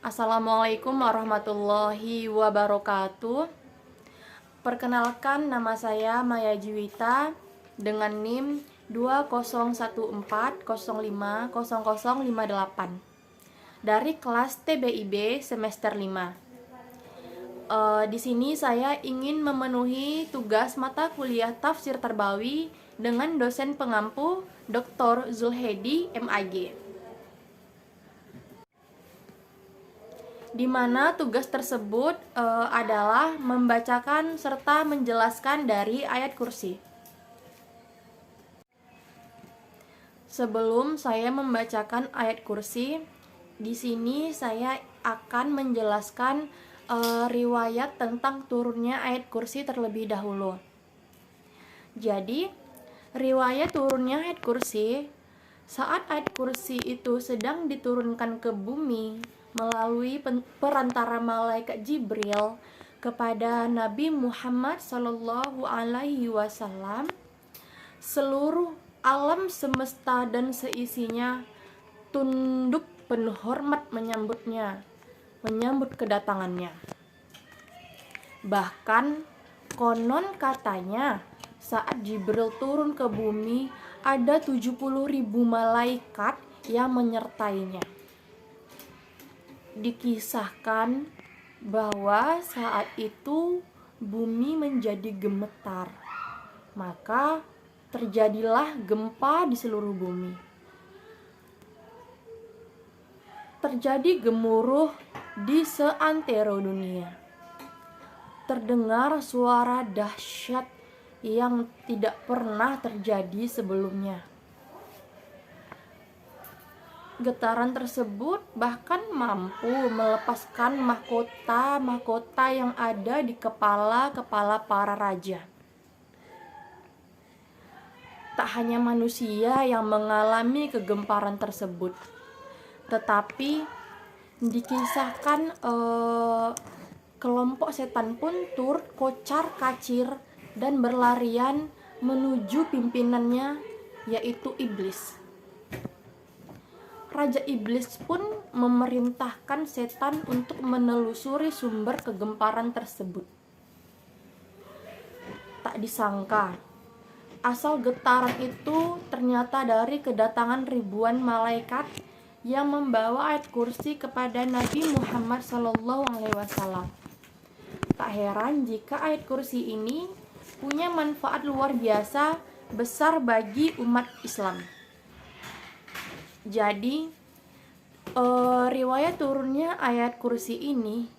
Assalamualaikum warahmatullahi wabarakatuh. Perkenalkan, nama saya Maya Jiwita dengan NIM 2014050058 dari kelas TBIB semester 5. Di sini saya ingin memenuhi tugas mata kuliah Tafsir Tarbawi dengan dosen pengampu Dr. Zulhedi MAG. Di mana tugas tersebut adalah membacakan serta menjelaskan dari ayat kursi. Sebelum saya membacakan ayat kursi, di sini saya akan menjelaskan riwayat tentang turunnya ayat kursi terlebih dahulu. Jadi, riwayat turunnya ayat kursi, saat ayat kursi itu sedang diturunkan ke bumi melalui perantara malaikat Jibril kepada Nabi Muhammad Sallallahu Alaihi Wasallam, seluruh alam semesta dan seisinya tunduk penuh hormat menyambut kedatangannya. Bahkan konon katanya saat Jibril turun ke bumi ada 70.000 malaikat yang menyertainya. Dikisahkan bahwa saat itu bumi menjadi gemetar, maka terjadilah gempa di seluruh bumi. Terjadi gemuruh di seantero dunia. Terdengar suara dahsyat yang tidak pernah terjadi sebelumnya. Getaran tersebut bahkan mampu melepaskan mahkota-mahkota yang ada di kepala-kepala para raja. Tak hanya manusia yang mengalami kegemparan tersebut, tetapi dikisahkan kelompok setan pun turut kocar-kacir dan berlarian menuju pimpinannya, yaitu iblis. Raja Iblis pun memerintahkan setan untuk menelusuri sumber kegemparan tersebut. Tak disangka, asal getaran itu ternyata dari kedatangan ribuan malaikat yang membawa ayat kursi kepada Nabi Muhammad SAW. Tak heran jika ayat kursi ini punya manfaat luar biasa besar bagi umat Islam. Jadi, riwayat turunnya ayat kursi ini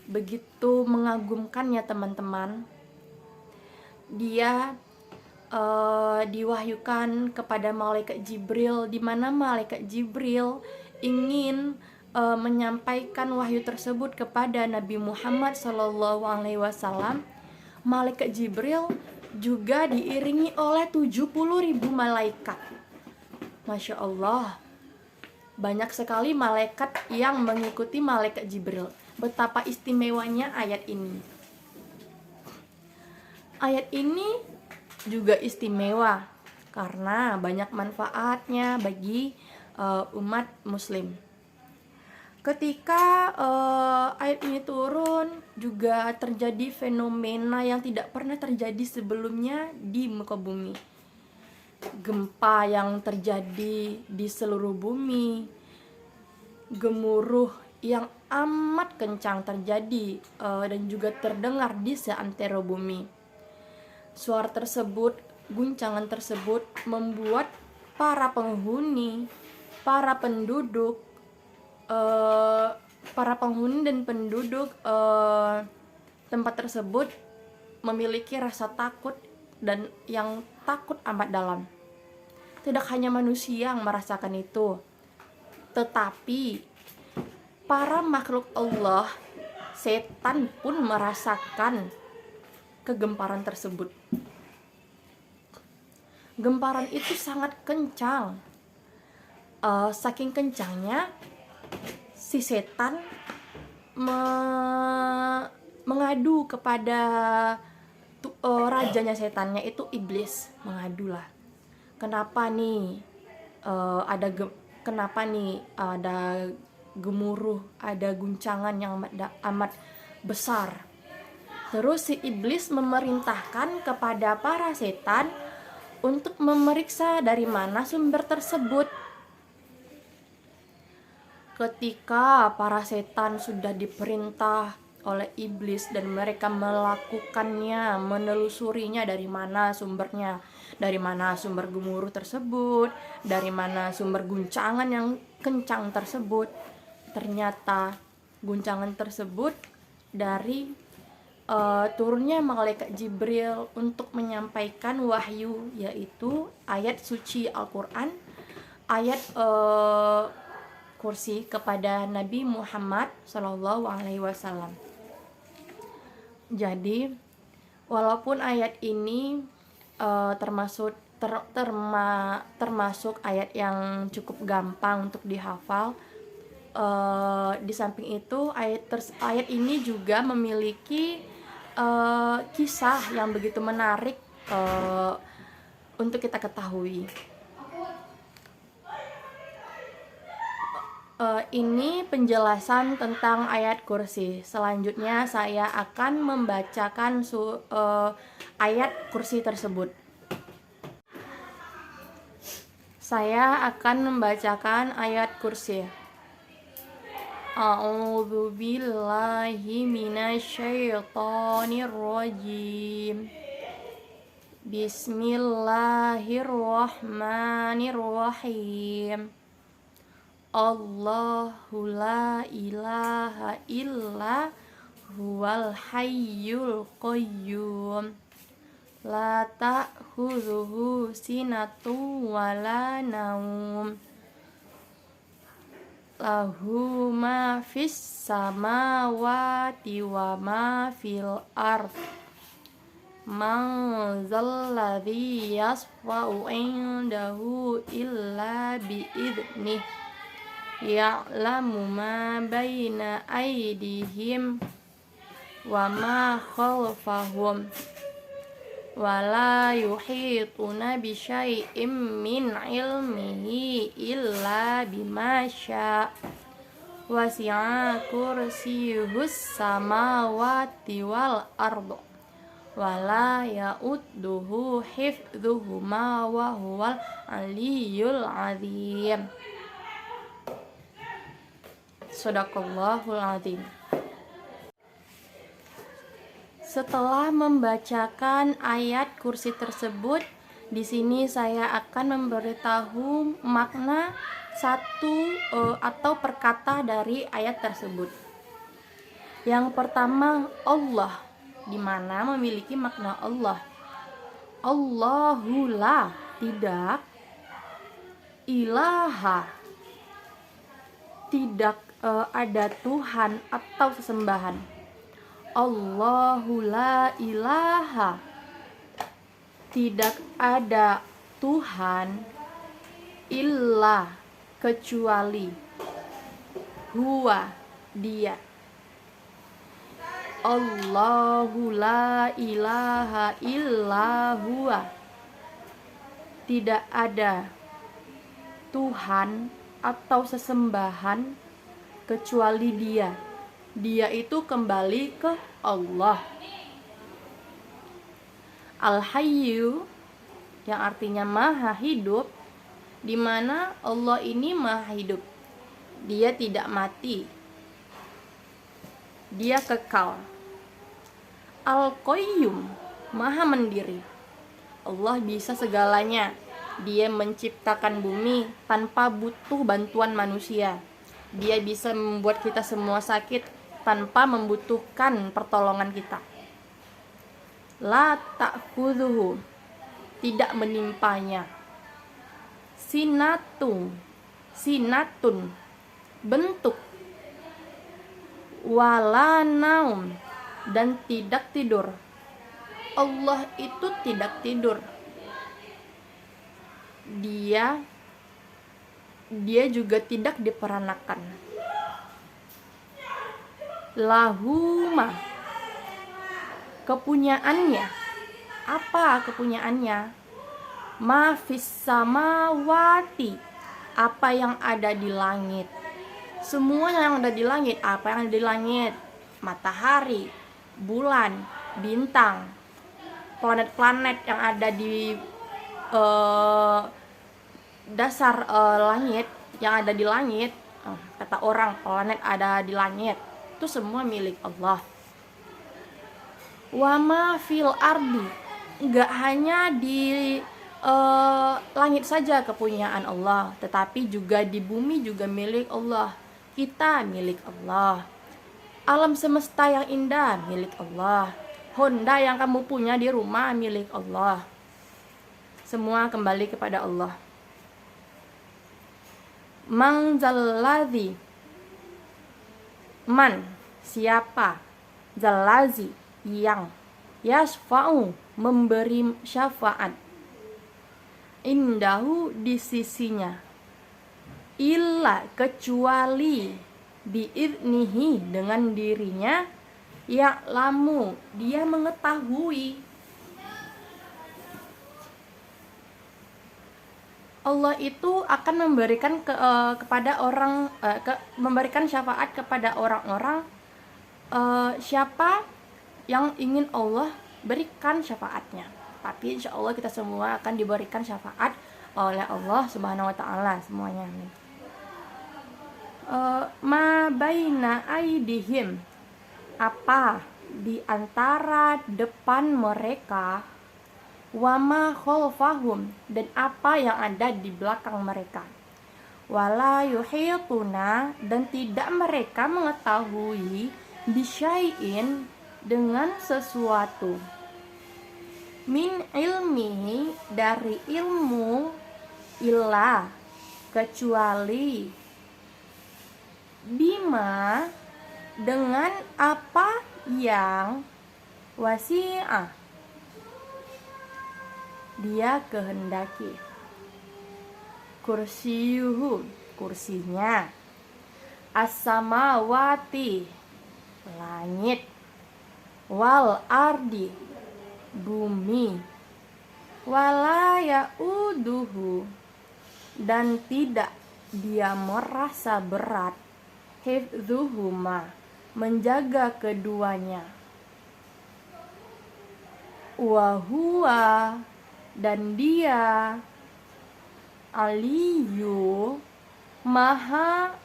begitu mengagumkan ya teman-teman. Dia diwahyukan kepada malaikat Jibril, di mana malaikat Jibril ingin menyampaikan wahyu tersebut kepada Nabi Muhammad SAW. Malaikat Jibril juga diiringi oleh 70.000 malaikat. Masya Allah, banyak sekali malaikat yang mengikuti malaikat Jibril. Betapa istimewanya ayat ini. Ayat ini juga istimewa karena banyak manfaatnya bagi umat muslim. Ketika ayat ini turun, juga terjadi fenomena yang tidak pernah terjadi sebelumnya di muka bumi. Gempa yang terjadi di seluruh bumi, gemuruh yang amat kencang terjadi dan juga terdengar di seantero bumi. Suara tersebut, guncangan tersebut membuat para penghuni, para penduduk dan penduduk tempat tersebut memiliki rasa takut dan yang takut amat dalam. Tidak hanya manusia yang merasakan itu, tetapi para makhluk Allah, setan pun merasakan kegemparan tersebut. Gemparan itu sangat kencang. Saking kencangnya, si setan mengadu kepada rajanya setannya, itu iblis. Mengadulah, kenapa nih ada gemuruh, ada guncangan yang amat besar. Terus si iblis memerintahkan kepada para setan untuk memeriksa dari mana sumber tersebut. Ketika para setan sudah diperintah oleh iblis dan mereka melakukannya, menelusurinya dari mana sumbernya, dari mana sumber gemuruh tersebut, dari mana sumber guncangan yang kencang tersebut. Ternyata guncangan tersebut dari turunnya malaikat Jibril untuk menyampaikan wahyu, yaitu ayat suci Al-Quran, ayat kursi kepada Nabi Muhammad SAW. Jadi walaupun ayat ini termasuk ayat yang cukup gampang untuk dihafal, di samping itu ayat ini juga memiliki kisah yang begitu menarik untuk kita ketahui. Ini penjelasan tentang ayat kursi. Selanjutnya saya akan membacakan ayat kursi tersebut. Saya akan membacakan ayat kursi. A'udzu billahi minasyaitonir rajim. Bismillahirrahmanirrahim. Allahu la ilaha illa huwal hayyul qayyum. La ta'khudhuhu sinatun wa la naum. Lahu ma fis samawati wa ma fil ard. Man zalladhi yasfa'u indahu illa bi'idnih. Ya'lamu ma baina aydihim wa ma khalfahum wa la yuhituna bi syai'im min ilmihi illa bima syaa' wasi'a kursiyyuhus samawati wal ardh wa la ya'udduhu hifdhuhuma wa huwal aliyyul azim. Shadaqallahul azim. Setelah membacakan ayat kursi tersebut, di sini saya akan memberitahu makna atau perkata dari ayat tersebut. Yang pertama, Allah, di mana memiliki makna Allah. Allahu la, tidak, ilaha, tidak ada Tuhan atau sesembahan. Allahu la ilaha, tidak ada Tuhan, illa, kecuali, huwa, dia. Allahu la ilaha illa huwa, tidak ada Tuhan atau sesembahan kecuali dia. Dia itu kembali ke Allah. Al-Hayyu, yang artinya maha hidup, di mana Allah ini maha hidup. Dia tidak mati, dia kekal. Al-Qayyum, maha mendiri. Allah bisa segalanya. Dia menciptakan bumi tanpa butuh bantuan manusia. Dia bisa membuat kita semua sakit tanpa membutuhkan pertolongan kita. La ta'khudhuhu, tidak menimpanya. Sinatun, bentuk. Wala naum, dan tidak tidur. Allah itu tidak tidur. Dia juga tidak diperanakan. Lahuma, kepunyaannya. Apa kepunyaannya? Ma fis samawati, apa yang ada di langit. Semua yang ada di langit, apa yang ada di langit? Matahari, bulan, bintang, planet-planet yang ada di dasar langit, yang ada di langit, kata orang planet ada di langit, itu semua milik Allah. Wama fil ardi, nggak hanya di langit saja kepunyaan Allah, tetapi juga di bumi juga milik Allah. Kita milik Allah. Alam semesta yang indah milik Allah. Honda yang kamu punya di rumah milik Allah. Semua kembali kepada Allah. Man zalladzi, man siapa, zalazi yang, yasfa'u memberi syafaat, indahu di sisinya, illa kecuali, biiznihi dengan dirinya, ya'lamu dia mengetahui. Allah itu akan memberikan kepada orang memberikan syafaat kepada orang-orang siapa yang ingin Allah berikan syafaatnya. Tapi insya Allah kita semua akan diberikan syafaat oleh Allah Subhanahu wa Ta'ala semuanya. Ma baina aidihim, apa di antara depan mereka, wama khalfahum, dan apa yang ada di belakang mereka, wala yuhituna, dan tidak mereka mengetahui, bisyai'in dengan sesuatu, min ilmihi dari ilmu, illa kecuali, bima dengan apa yang, wasi'ah dia kehendaki, kursiyuhu kursinya, as-samawati langit, wal ardi bumi, wala ya'uduhu dan tidak dia merasa berat, hifdzuhuma menjaga keduanya, wa huwa dan dia, aliyu maha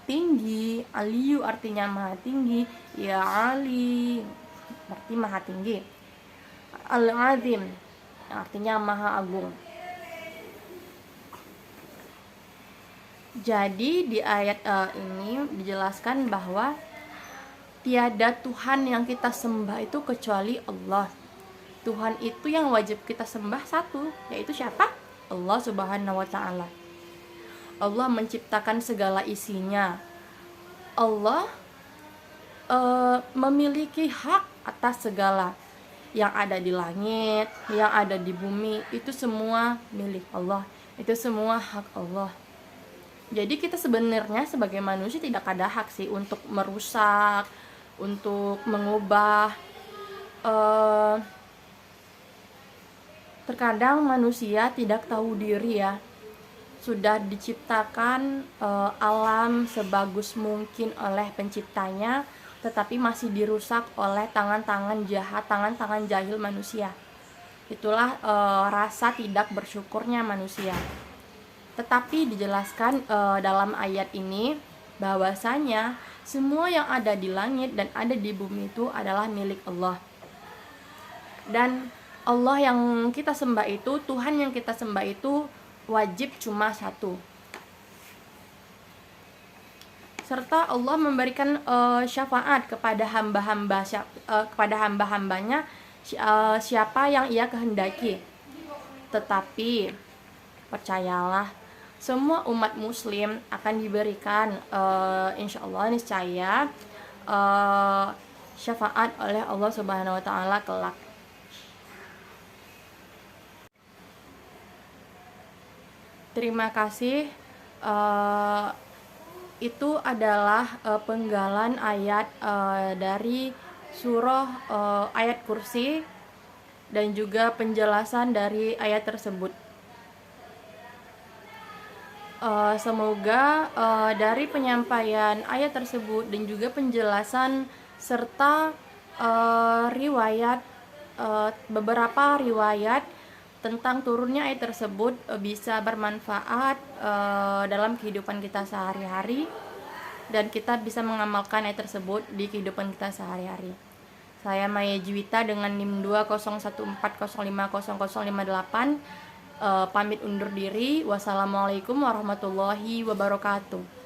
tinggi, aliyu artinya maha tinggi, ya ali berarti maha tinggi, al-azim artinya maha agung. Jadi di ayat ini dijelaskan bahwa tiada Tuhan yang kita sembah itu kecuali Allah. Tuhan itu yang wajib kita sembah satu, yaitu siapa? Allah Subhanahu wa Ta'ala. Allah menciptakan segala isinya. Allah memiliki hak atas segala yang ada di langit, yang ada di bumi, itu semua milik Allah. Itu semua hak Allah. Jadi kita sebenarnya sebagai manusia tidak ada hak sih untuk merusak, untuk mengubah. Terkadang manusia tidak tahu diri ya. Sudah diciptakan alam sebagus mungkin oleh penciptanya, tetapi masih dirusak oleh tangan-tangan jahat, tangan-tangan jahil manusia. Itulah rasa tidak bersyukurnya manusia. Tetapi dijelaskan dalam ayat ini bahwasanya semua yang ada di langit dan ada di bumi itu adalah milik Allah. Dan Allah yang kita sembah itu, Tuhan yang kita sembah itu wajib cuma satu. Serta Allah memberikan syafaat kepada hamba-hambanya siapa yang ia kehendaki. Tetapi percayalah, semua umat muslim akan diberikan insya Allah niscaya syafaat oleh Allah Subhanahu wa Ta'ala kelak. Terima kasih. Itu adalah penggalan ayat dari surah ayat kursi dan juga penjelasan dari ayat tersebut. Semoga dari penyampaian ayat tersebut dan juga penjelasan serta beberapa riwayat tentang turunnya ayat tersebut bisa bermanfaat dalam kehidupan kita sehari-hari dan kita bisa mengamalkan ayat tersebut di kehidupan kita sehari-hari. Saya Maya Juwita dengan NIM 20140500058 pamit undur diri. Wassalamualaikum warahmatullahi wabarakatuh.